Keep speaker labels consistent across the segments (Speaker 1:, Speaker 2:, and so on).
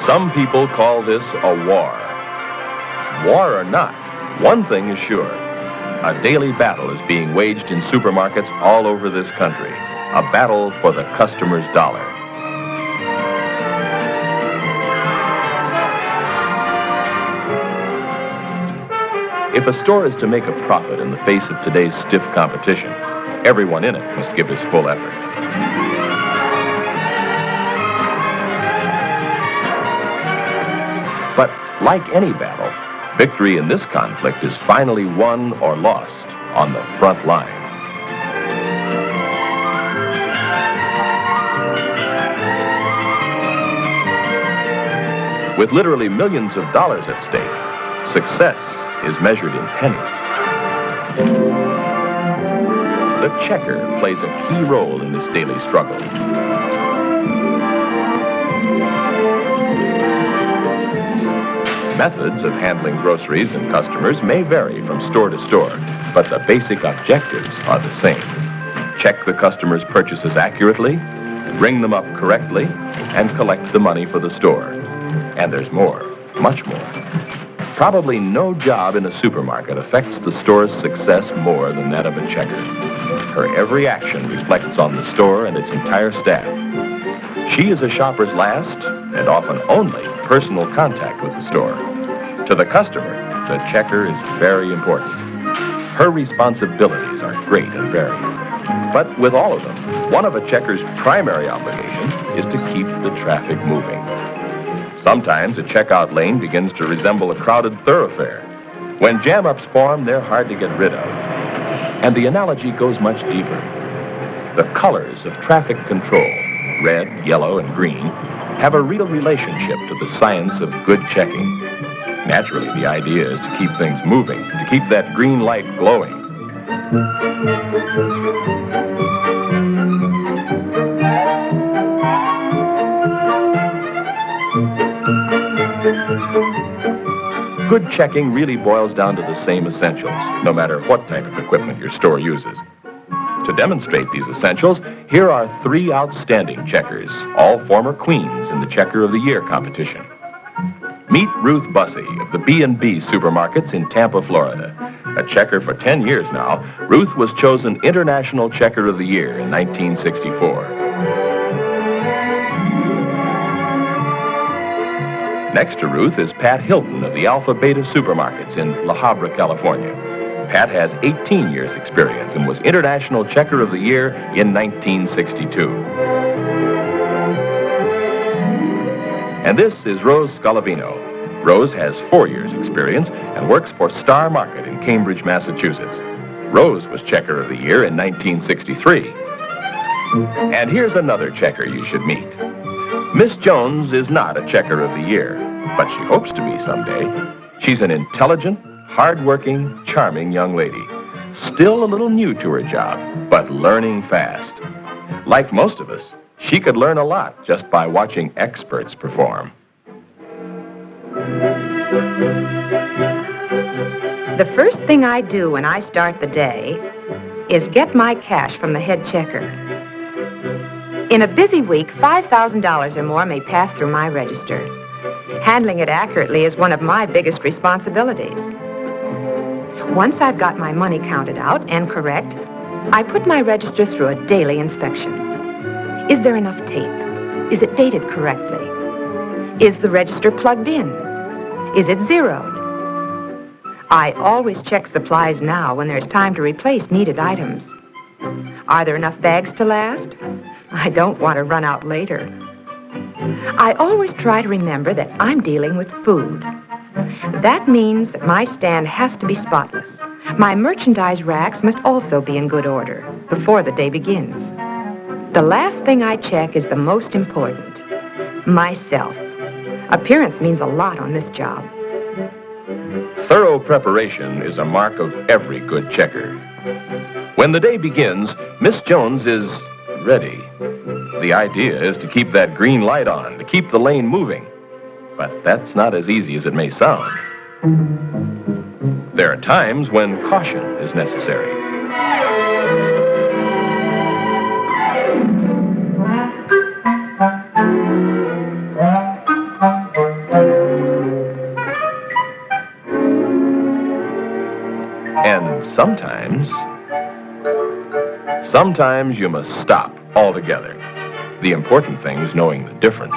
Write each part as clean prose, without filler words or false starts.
Speaker 1: Some people call this a war. War or not, one thing is sure. A daily battle is being waged in supermarkets all over this country. A battle for the customer's dollar. If a store is to make a profit in the face of today's stiff competition, everyone in it must give his full effort. But like any battle, victory in this conflict is finally won or lost on the front line. With literally millions of dollars at stake, success is measured in pennies. The checker plays a key role in this daily struggle. Methods of handling groceries and customers may vary from store to store, but the basic objectives are the same. Check the customer's purchases accurately, ring them up correctly, and collect the money for the store. And there's more, much more. Probably no job in a supermarket affects the store's success more than that of a checker. Her every action reflects on the store and its entire staff. She is a shopper's last, and often only, personal contact with the store. To the customer, the checker is very important. Her responsibilities are great and varied. But with all of them, one of a checker's primary obligations is to keep the traffic moving. Sometimes a checkout lane begins to resemble a crowded thoroughfare. When jam-ups form, they're hard to get rid of. And the analogy goes much deeper. The colors of traffic control, red, yellow, and green, have a real relationship to the science of good checking. Naturally, the idea is to keep things moving, to keep that green light glowing. Good checking really boils down to the same essentials, no matter what type of equipment your store uses. To demonstrate these essentials, here are 3 outstanding checkers, all former queens in the Checker of the Year competition. Meet Ruth Bussey of the B&B Supermarkets in Tampa, Florida. A checker for 10 years now, Ruth was chosen International Checker of the Year in 1964. Next to Ruth is Pat Hilton of the Alpha Beta Supermarkets in La Habra, California. Pat has 18 years' experience and was International Checker of the Year in 1962. And this is Rose Scalavino. Rose has 4 years' experience and works for Star Market in Cambridge, Massachusetts. Rose was Checker of the Year in 1963. And here's another checker you should meet. Miss Jones is not a Checker of the Year, but she hopes to be someday. She's an intelligent, hard-working, charming young lady. Still a little new to her job, but learning fast. Like most of us, she could learn a lot just by watching experts perform.
Speaker 2: The first thing I do when I start the day is get my cash from the head checker. In a busy week, $5,000 or more may pass through my register. Handling it accurately is one of my biggest responsibilities. Once I've got my money counted out and correct, I put my register through a daily inspection. Is there enough tape? Is it dated correctly? Is the register plugged in? Is it zeroed? I always check supplies now when there's time to replace needed items. Are there enough bags to last? I don't want to run out later. I always try to remember that I'm dealing with food. That means that my stand has to be spotless. My merchandise racks must also be in good order before the day begins. The last thing I check is the most important. Myself. Appearance means a lot on this job.
Speaker 1: Thorough preparation is a mark of every good checker. When the day begins, Miss Jones is ready. The idea is to keep that green light on, to keep the lane moving. But that's not as easy as it may sound. There are times when caution is necessary. sometimes you must stop altogether. The important thing is knowing the difference.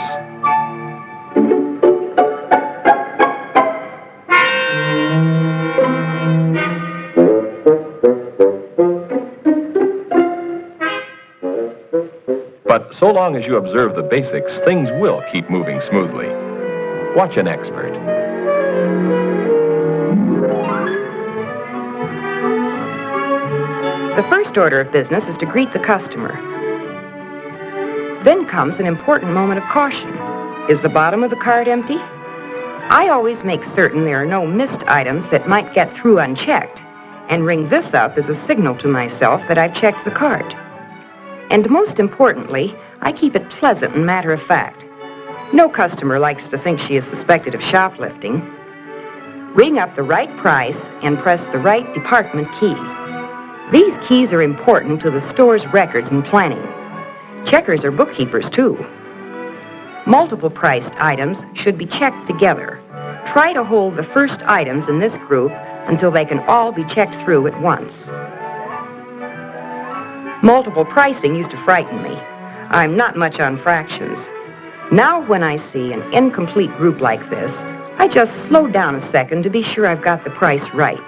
Speaker 1: But so long as you observe the basics, things will keep moving smoothly. Watch an expert.
Speaker 2: The first order of business is to greet the customer. Then comes an important moment of caution. Is the bottom of the cart empty? I always make certain there are no missed items that might get through unchecked, and ring this up as a signal to myself that I've checked the cart. And most importantly, I keep it pleasant and matter-of-fact. No customer likes to think she is suspected of shoplifting. Ring up the right price and press the right department key. These keys are important to the store's records and planning. Checkers are bookkeepers, too. Multiple priced items should be checked together. Try to hold the first items in this group until they can all be checked through at once. Multiple pricing used to frighten me. I'm not much on fractions. Now when I see an incomplete group like this, I just slow down a second to be sure I've got the price right.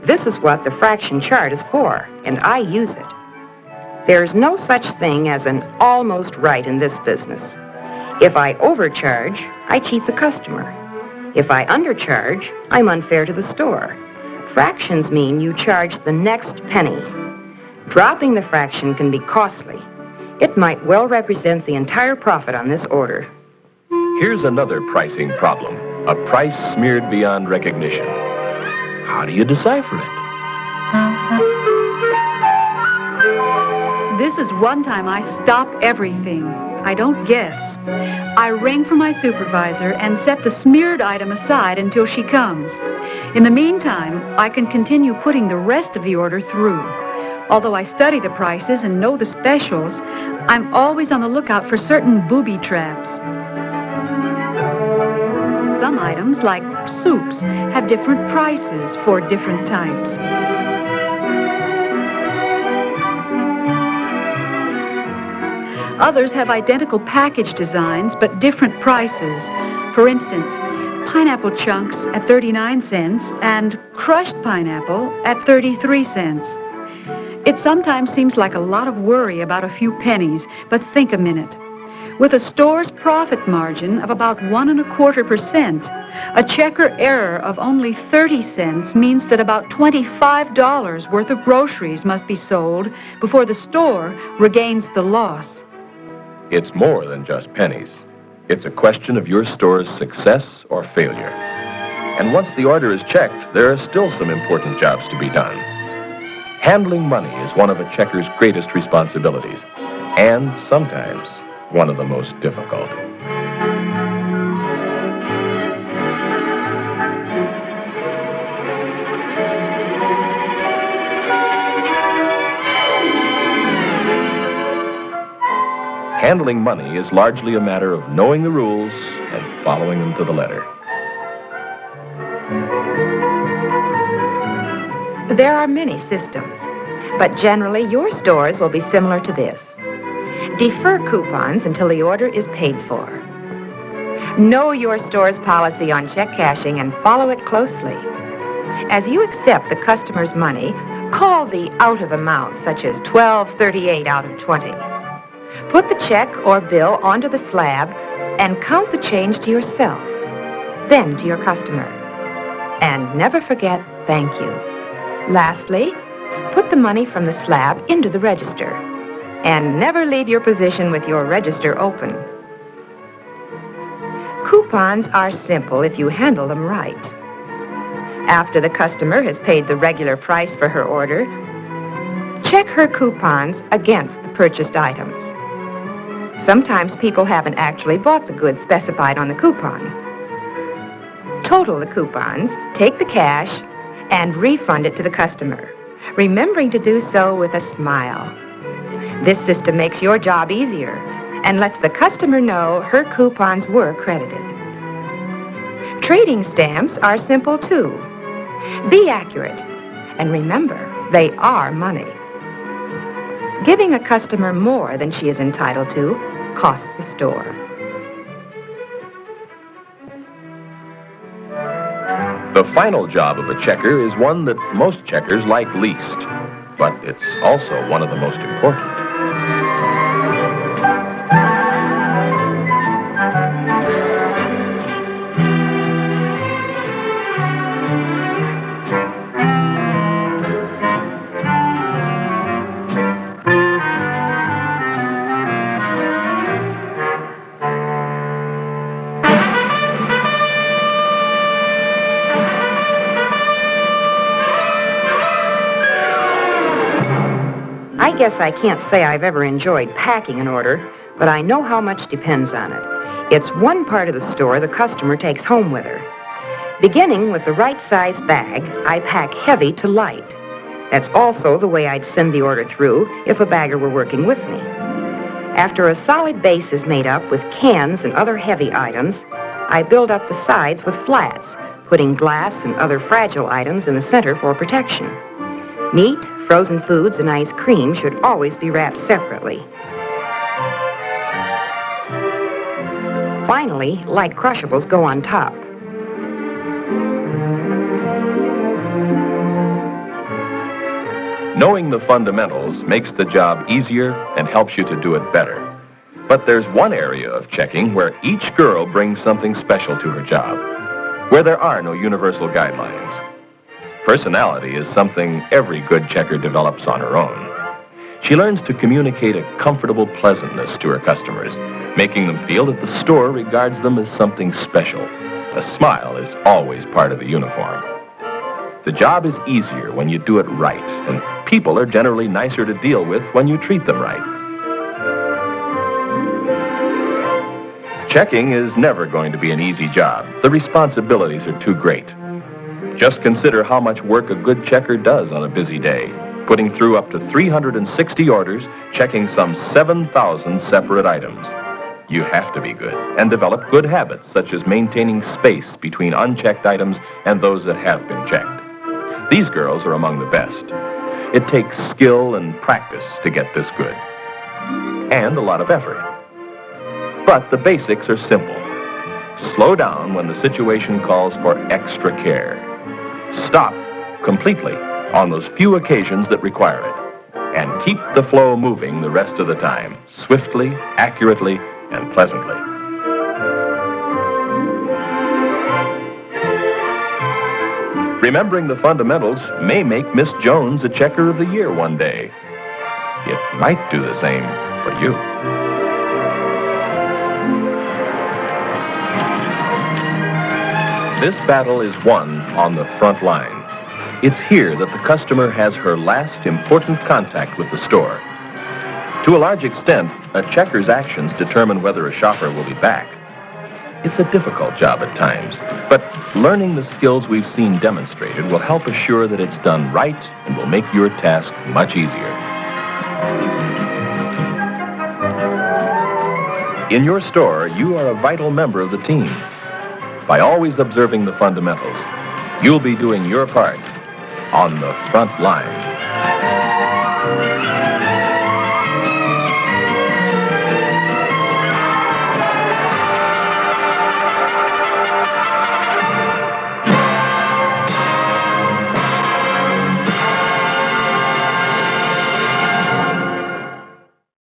Speaker 2: This is what the fraction chart is for, and I use it. There's no such thing as an almost right in this business. If I overcharge, I cheat the customer. If I undercharge, I'm unfair to the store. Fractions mean you charge the next penny. Dropping the fraction can be costly. It might well represent the entire profit on this order.
Speaker 1: Here's another pricing problem. A price smeared beyond recognition. How do you decipher it?
Speaker 3: This is one time I stop everything. I don't guess. I ring for my supervisor and set the smeared item aside until she comes. In the meantime, I can continue putting the rest of the order through. Although I study the prices and know the specials, I'm always on the lookout for certain booby traps. Some items, like soups, have different prices for different types. Others have identical package designs, but different prices. For instance, pineapple chunks at 39 cents and crushed pineapple at 33 cents. It sometimes seems like a lot of worry about a few pennies, but think a minute. With a store's profit margin of about 1.25%, a checker error of only 30 cents means that about $25 worth of groceries must be sold before the store regains the loss.
Speaker 1: It's more than just pennies. It's a question of your store's success or failure. And once the order is checked, there are still some important jobs to be done. Handling money is one of a checker's greatest responsibilities, and sometimes one of the most difficult. Handling money is largely a matter of knowing the rules and following them to the letter.
Speaker 2: There are many systems, but generally your stores will be similar to this. Defer coupons until the order is paid for. Know your store's policy on check cashing and follow it closely. As you accept the customer's money, call the out of amount, such as $12.38 out of 20. Put the check or bill onto the slab and count the change to yourself, then to your customer. And never forget, thank you. Lastly, put the money from the slab into the register. And never leave your position with your register open. Coupons are simple if you handle them right. After the customer has paid the regular price for her order, check her coupons against the purchased items. Sometimes people haven't actually bought the goods specified on the coupon. Total the coupons, take the cash, and refund it to the customer, remembering to do so with a smile. This system makes your job easier and lets the customer know her coupons were credited. Trading stamps are simple, too. Be accurate And remember, they are money. Giving a customer more than she is entitled to costs the store.
Speaker 1: The final job of a checker is one that most checkers like least, but it's also one of the most important.
Speaker 2: I guess I can't say I've ever enjoyed packing an order, but I know how much depends on it. It's one part of the store the customer takes home with her. Beginning with the right size bag, I pack heavy to light. That's also the way I'd send the order through if a bagger were working with me. After a solid base is made up with cans and other heavy items, I build up the sides with flats, putting glass and other fragile items in the center for protection. Meat, frozen foods, and ice cream should always be wrapped separately. Finally, light crushables go on top.
Speaker 1: Knowing the fundamentals makes the job easier and helps you to do it better. But there's one area of checking where each girl brings something special to her job, where there are no universal guidelines. Personality is something every good checker develops on her own. She learns to communicate a comfortable pleasantness to her customers, making them feel that the store regards them as something special. A smile is always part of the uniform. The job is easier when you do it right, and people are generally nicer to deal with when you treat them right. Checking is never going to be an easy job. The responsibilities are too great. Just consider how much work a good checker does on a busy day, putting through up to 360 orders, checking some 7,000 separate items. You have to be good and develop good habits, such as maintaining space between unchecked items and those that have been checked. These girls are among the best. It takes skill and practice to get this good, and a lot of effort. But the basics are simple. Slow down when the situation calls for extra care. Stop completely on those few occasions that require it, and keep the flow moving the rest of the time, swiftly, accurately, and pleasantly. Remembering the fundamentals may make Miss Jones a Checker of the Year one day. It might do the same for you. This battle is won on the front line. It's here that the customer has her last important contact with the store. To a large extent, a checker's actions determine whether a shopper will be back. It's a difficult job at times, but learning the skills we've seen demonstrated will help assure that it's done right and will make your task much easier. In your store, you are a vital member of the team. By always observing the fundamentals, you'll be doing your part on the front line.